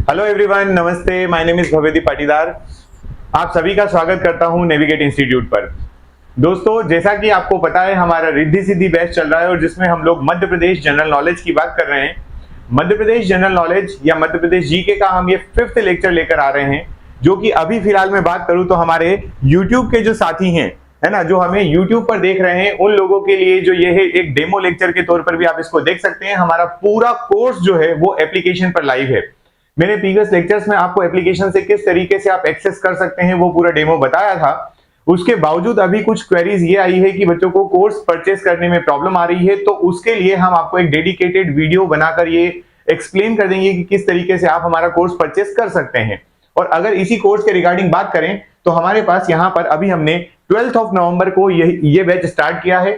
Hello everyone, नमस्ते। My name is Bhavedi Patidar. आप सभी का स्वागत करता हूं नेविगेट इंस्टीट्यूट पर। दोस्तों, जैसा कि आपको पता है, हमारा रिद्धि सिद्धि बैच चल रहा है और जिसमें हम लोग मध्य प्रदेश जनरल नॉलेज की बात कर रहे हैं। मध्य प्रदेश जनरल नॉलेज या मध्य प्रदेश जीके का हम ये 5th लेक्चर लेकर आ रहे हैं, जो कि अभी फिलहाल मैं बात करूं तो हमारे यूट्यूब के जो साथी हैं, है ना, जो हमें यूट्यूब पर देख रहे हैं, उन लोगों के लिए जो ये है एक डेमो लेक्चर के तौर पर भी आप इसको देख सकते हैं। हमारा पूरा कोर्स जो है वो एप्लीकेशन पर लाइव है। मैंने प्रीवियस लेक्चर्स में आपको एप्लीकेशन से किस तरीके से आप एक्सेस कर सकते हैं वो पूरा डेमो बताया था। उसके बावजूद अभी कुछ क्वेरीज ये आई है कि बच्चों को कोर्स परचेस करने में प्रॉब्लम आ रही है, तो उसके लिए हम आपको एक डेडिकेटेड वीडियो बनाकर ये एक्सप्लेन कर देंगे कि किस तरीके से आप हमारा कोर्स परचेस कर सकते हैं। और अगर इसी कोर्स के रिगार्डिंग बात करें तो हमारे पास यहाँ पर अभी हमने 12th ऑफ नवंबर को ये बैच स्टार्ट किया है।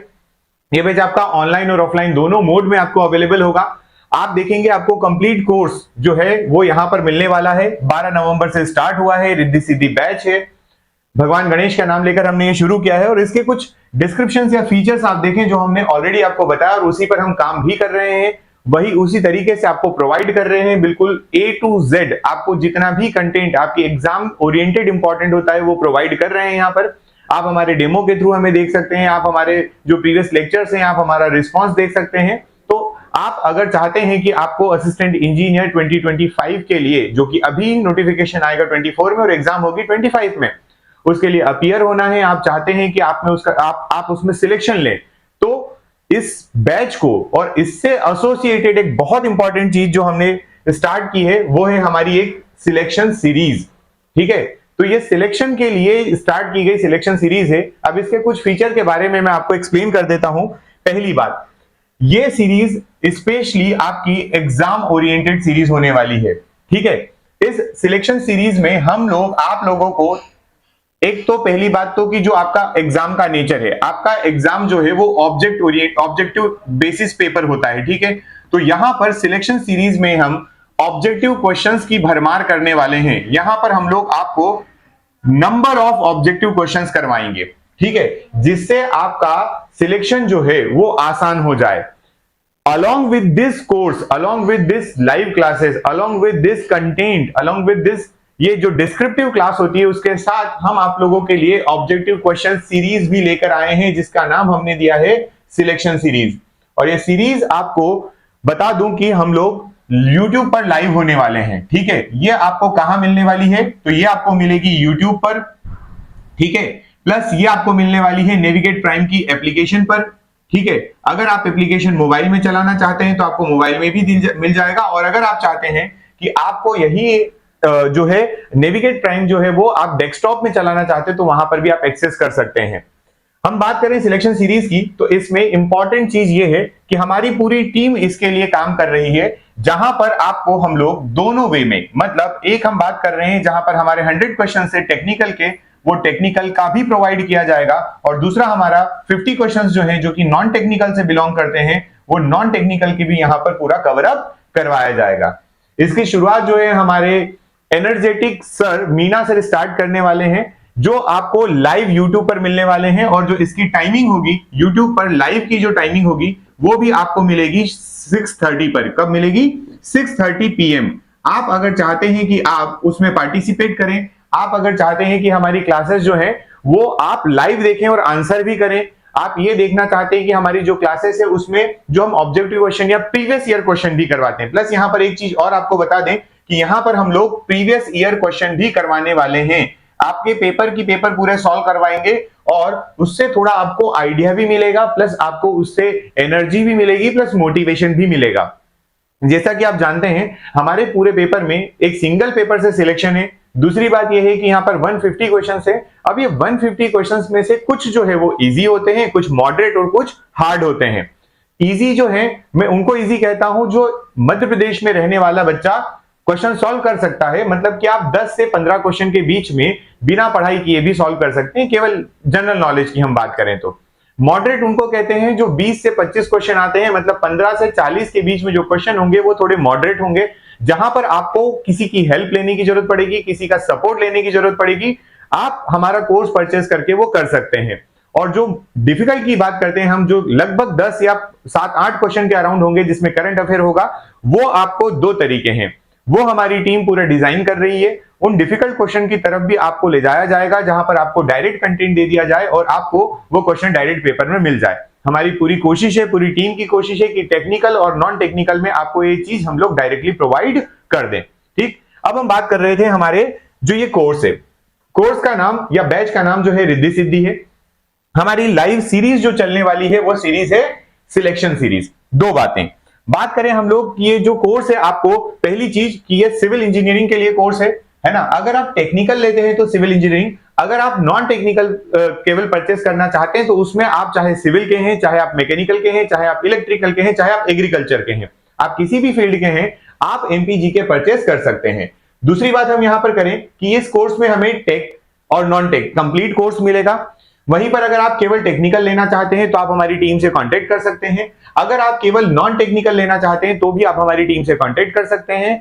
ये बैच आपका ऑनलाइन और ऑफलाइन दोनों मोड में आपको अवेलेबल होगा। आप देखेंगे आपको कंप्लीट कोर्स जो है वो यहां पर मिलने वाला है। 12 नवंबर से स्टार्ट हुआ है, रिद्धि सिद्धि बैच है। भगवान गणेश का नाम लेकर हमने ये शुरू किया है और इसके कुछ डिस्क्रिप्शन या फीचर्स आप देखें जो हमने ऑलरेडी आपको बताया और उसी पर हम काम भी कर रहे हैं, वही उसी तरीके से आपको प्रोवाइड कर रहे हैं। बिल्कुल A to Z आपको जितना भी कंटेंट आपकी एग्जाम ओरिएंटेड इंपॉर्टेंट होता है वो प्रोवाइड कर रहे हैं। यहाँ पर आप हमारे डेमो के थ्रू हमें देख सकते हैं, आप हमारे जो प्रीवियस लेक्चर्स हैं आप हमारा रिस्पॉन्स देख सकते हैं। तो आप अगर चाहते हैं कि आपको असिस्टेंट इंजीनियर 2025 के लिए, जो कि अभी नोटिफिकेशन आएगा 24 में और एग्जाम होगी 25 में, उसके लिए अपीयर होना है, आप चाहते हैं कि आप में उसका आप उसमें सिलेक्शन लें, तो इस बैच को और इससे एसोसिएटेड एक बहुत इंपॉर्टेंट चीज जो हमने स्टार्ट की है वो है हमारी एक सिलेक्शन सीरीज। ठीक है, तो ये सिलेक्शन के लिए स्टार्ट की गई सिलेक्शन सीरीज है। अब इसके कुछ फीचर के बारे में मैं आपको एक्सप्लेन कर देता हूं। पहली बात, ये सीरीज स्पेशली आपकी एग्जाम ओरिएंटेड सीरीज होने वाली है। ठीक है, इस सिलेक्शन सीरीज में हम लोग आप लोगों को एक तो पहली बात तो कि जो आपका एग्जाम का नेचर है, आपका एग्जाम जो है वो ऑब्जेक्टिव बेसिस पेपर होता है। ठीक है, तो यहां पर सिलेक्शन सीरीज में हम ऑब्जेक्टिव क्वेश्चंस की भरमार करने वाले हैं। यहां पर हम लोग आपको नंबर ऑफ ऑब्जेक्टिव क्वेश्चंस करवाएंगे। ठीक है, जिससे आपका सिलेक्शन जो है वो आसान हो जाए। along with this course, along with this live classes, along with this content, along with this ये जो डिस्क्रिप्टिव क्लास होती है उसके साथ हम आप लोगों के लिए ऑब्जेक्टिव क्वेश्चन सीरीज भी लेकर आए हैं, जिसका नाम हमने दिया है सिलेक्शन सीरीज। और ये सीरीज आपको बता दूं कि हम लोग YouTube पर लाइव होने वाले हैं। ठीक है, ये आपको कहां मिलने वाली है, तो ये आपको मिलेगी YouTube पर। ठीक है, प्लस ये आपको मिलने वाली है नेविगेट प्राइम की एप्लीकेशन पर। ठीक है, अगर आप एप्लीकेशन मोबाइल में चलाना चाहते हैं तो आपको मोबाइल में भी मिल जाएगा, और अगर आप चाहते हैं कि आपको यही जो है नेविगेट प्राइम जो है वो आप डेस्कटॉप में चलाना चाहते हैं तो वहां पर भी आप एक्सेस कर सकते हैं। हम बात करें सिलेक्शन सीरीज की, तो इसमें इंपॉर्टेंट चीज ये है कि हमारी पूरी टीम इसके लिए काम कर रही है, जहां पर आपको हम लोग दोनों वे में, मतलब एक हम बात कर रहे हैं जहां पर हमारे 100 क्वेश्चन से टेक्निकल के, वो टेक्निकल का भी प्रोवाइड किया जाएगा, और दूसरा हमारा 50 क्वेश्चंस जो हैं जो कि नॉन टेक्निकल से बिलोंग करते हैं, वो नॉन टेक्निकल की भी यहां पर पूरा कवर अप करवाया जाएगा। इसकी शुरुआत जो है हमारे energetic sir Meena sir start करने वाले हैं, जो आपको लाइव यूट्यूब पर मिलने वाले हैं, और जो इसकी टाइमिंग होगी यूट्यूब पर लाइव की जो टाइमिंग होगी वो भी आपको मिलेगी 6:30 पर। कब मिलेगी? 6:30 PM। आप अगर चाहते हैं कि आप उसमें पार्टिसिपेट करें, आप अगर चाहते हैं कि हमारी क्लासेस जो है वो आप लाइव देखें और आंसर भी करें, आप ये देखना चाहते हैं कि हमारी जो क्लासेस है उसमें जो हम ऑब्जेक्टिव क्वेश्चन या प्रीवियस ईयर क्वेश्चन भी करवाते हैं, प्लस यहां पर एक चीज और आपको बता दें कि यहां पर हम लोग प्रीवियस ईयर क्वेश्चन भी करवाने वाले हैं। आपके पेपर पूरे सॉल्व करवाएंगे और उससे थोड़ा आपको आइडिया भी मिलेगा, प्लस आपको उससे एनर्जी भी मिलेगी, प्लस मोटिवेशन भी मिलेगा। जैसा कि आप जानते हैं हमारे पूरे पेपर में एक सिंगल पेपर से सिलेक्शन है। दूसरी बात यह है कि यहाँ पर 150 क्वेश्चंस है। अब ये 150 क्वेश्चंस में से कुछ जो है वो इजी होते हैं, कुछ मॉडरेट और कुछ हार्ड होते हैं। इजी जो है मैं उनको इजी कहता हूं जो मध्य प्रदेश में रहने वाला बच्चा क्वेश्चन सॉल्व कर सकता है, मतलब कि आप 10 से 15 क्वेश्चन के बीच में बिना पढ़ाई किए भी सॉल्व कर सकते हैं, केवल जनरल नॉलेज की हम बात करें तो। मॉडरेट उनको कहते हैं जो 20 से 25 क्वेश्चन आते हैं, मतलब 15 से 40 के बीच में जो क्वेश्चन होंगे वो थोड़े मॉडरेट होंगे, जहां पर आपको किसी की हेल्प लेने की जरूरत पड़ेगी, किसी का सपोर्ट लेने की जरूरत पड़ेगी। आप हमारा कोर्स परचेज करके वो कर सकते हैं। और जो डिफिकल्ट की बात करते हैं हम, जो लगभग 10 या 7-8 क्वेश्चन के अराउंड होंगे जिसमें करंट अफेयर होगा, वो आपको दो तरीके हैं। वो हमारी टीम पूरा डिजाइन कर रही है। उन डिफिकल्ट क्वेश्चन की तरफ भी आपको ले जाया जाएगा, जहां पर आपको डायरेक्ट कंटेंट दे दिया जाए और आपको वो क्वेश्चन डायरेक्ट पेपर में मिल जाए। हमारी पूरी कोशिश है, पूरी टीम की कोशिश है कि टेक्निकल और नॉन टेक्निकल में आपको ये चीज हम लोग डायरेक्टली प्रोवाइड कर दें। ठीक, अब हम बात कर रहे थे हमारे जो ये कोर्स है, कोर्स का नाम या बैच का नाम जो है रिद्धि सिद्धि है। हमारी लाइव सीरीज जो चलने वाली है वो सीरीज है सिलेक्शन सीरीज। दो बातें बात करें हम लोग कि ये जो कोर्स है, आपको पहली चीज कि ये सिविल इंजीनियरिंग के लिए कोर्स है ना। अगर आप टेक्निकल लेते हैं तो सिविल इंजीनियरिंग, अगर आप नॉन टेक्निकल केवल परचेस करना चाहते हैं तो उसमें आप चाहे सिविल के हैं, चाहे आप मैकेनिकल के हैं, चाहे आप इलेक्ट्रिकल के हैं, चाहे आप एग्रीकल्चर के हैं, आप किसी भी फील्ड के हैं, आप एमपीजी के परचेस कर सकते हैं। दूसरी बात हम यहां पर करें कि इस कोर्स में हमें टेक और नॉन टेक कंप्लीट कोर्स मिलेगा। वहीं पर अगर आप केवल टेक्निकल लेना चाहते हैं तो आप हमारी टीम से कांटेक्ट कर सकते हैं। अगर आप केवल नॉन टेक्निकल लेना चाहते हैं तो भी आप हमारी टीम से कांटेक्ट कर सकते हैं।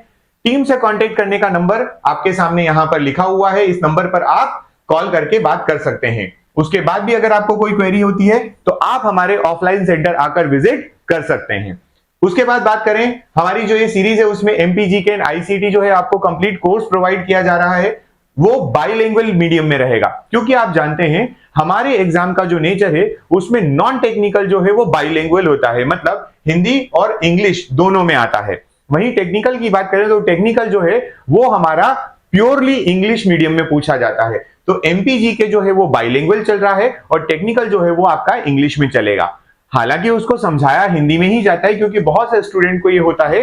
टीम से कांटेक्ट करने का नंबर आपके सामने यहां पर लिखा हुआ है, इस नंबर पर आप कॉल करके बात कर सकते हैं। उसके बाद भी अगर आपको कोई क्वेरी होती है तो आप हमारे ऑफलाइन सेंटर आकर विजिट कर सकते हैं। उसके बाद बात करें हमारी जो ये सीरीज है उसमें एमपीजी के आईसीटी जो है आपको कंप्लीट कोर्स प्रोवाइड किया जा रहा है, वो बाइलिंगुअल मीडियम में रहेगा, क्योंकि आप जानते हैं हमारे एग्जाम का जो नेचर है उसमें नॉन टेक्निकल जो है वो बाइलिंगुअल होता है, मतलब हिंदी और इंग्लिश दोनों में आता है। वहीं टेक्निकल की बात करें तो टेक्निकल जो है वो हमारा प्योरली इंग्लिश मीडियम में पूछा जाता है। तो एमपीजी के जो है वो बाइलिंगुअल चल रहा है और टेक्निकल जो है वो आपका इंग्लिश में चलेगा। हालांकि उसको समझाया हिंदी में ही जाता है, क्योंकि बहुत से स्टूडेंट को ये होता है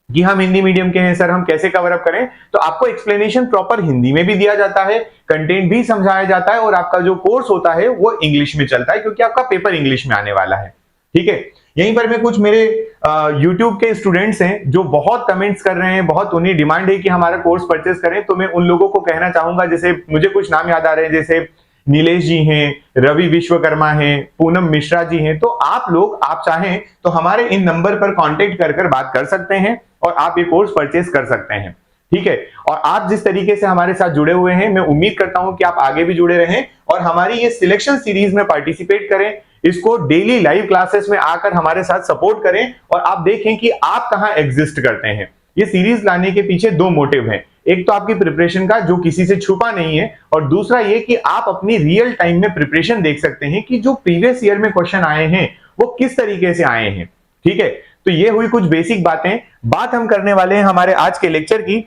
कि हम हिंदी मीडियम के हैं सर, हम कैसे कवर अप करें, तो आपको एक्सप्लेनेशन प्रॉपर हिंदी में भी दिया जाता है, कंटेंट भी समझाया जाता है और आपका जो कोर्स होता है वो इंग्लिश में चलता है, क्योंकि आपका पेपर इंग्लिश में आने वाला है। ठीक है, यहीं पर मैं कुछ मेरे YouTube के स्टूडेंट्स हैं जो बहुत कमेंट्स कर रहे हैं, बहुत उन्हें डिमांड है कि हमारा कोर्स परचेस करें, तो मैं उन लोगों को कहना चाहूंगा, जैसे मुझे कुछ नाम याद आ रहे हैं, जैसे नीलेश जी हैं, रवि विश्वकर्मा हैं, पूनम मिश्रा जी हैं। तो आप चाहें तो हमारे इन नंबर पर कांटेक्ट कर बात कर सकते हैं और आप ये कोर्स परचेस कर सकते हैं। ठीक है, और आप जिस तरीके से हमारे साथ जुड़े हुए हैं, मैं उम्मीद करता हूं कि आप आगे भी जुड़े रहें और हमारी ये सिलेक्शन सीरीज में पार्टिसिपेट करें, इसको डेली लाइव क्लासेस में आकर हमारे साथ सपोर्ट करें और आप देखें कि आप कहां एग्जिस्ट करते हैं। ये सीरीज लाने के पीछे दो मोटिव हैं, एक तो आपकी प्रिपरेशन का जो किसी से छुपा नहीं है, और दूसरा ये कि आप अपनी रियल टाइम में प्रिपरेशन देख सकते हैं कि जो प्रीवियस ईयर में क्वेश्चन आए हैं वो किस तरीके से आए हैं। ठीक है, तो ये हुई कुछ बेसिक बातें। बात हम करने वाले हैं हमारे आज के लेक्चर की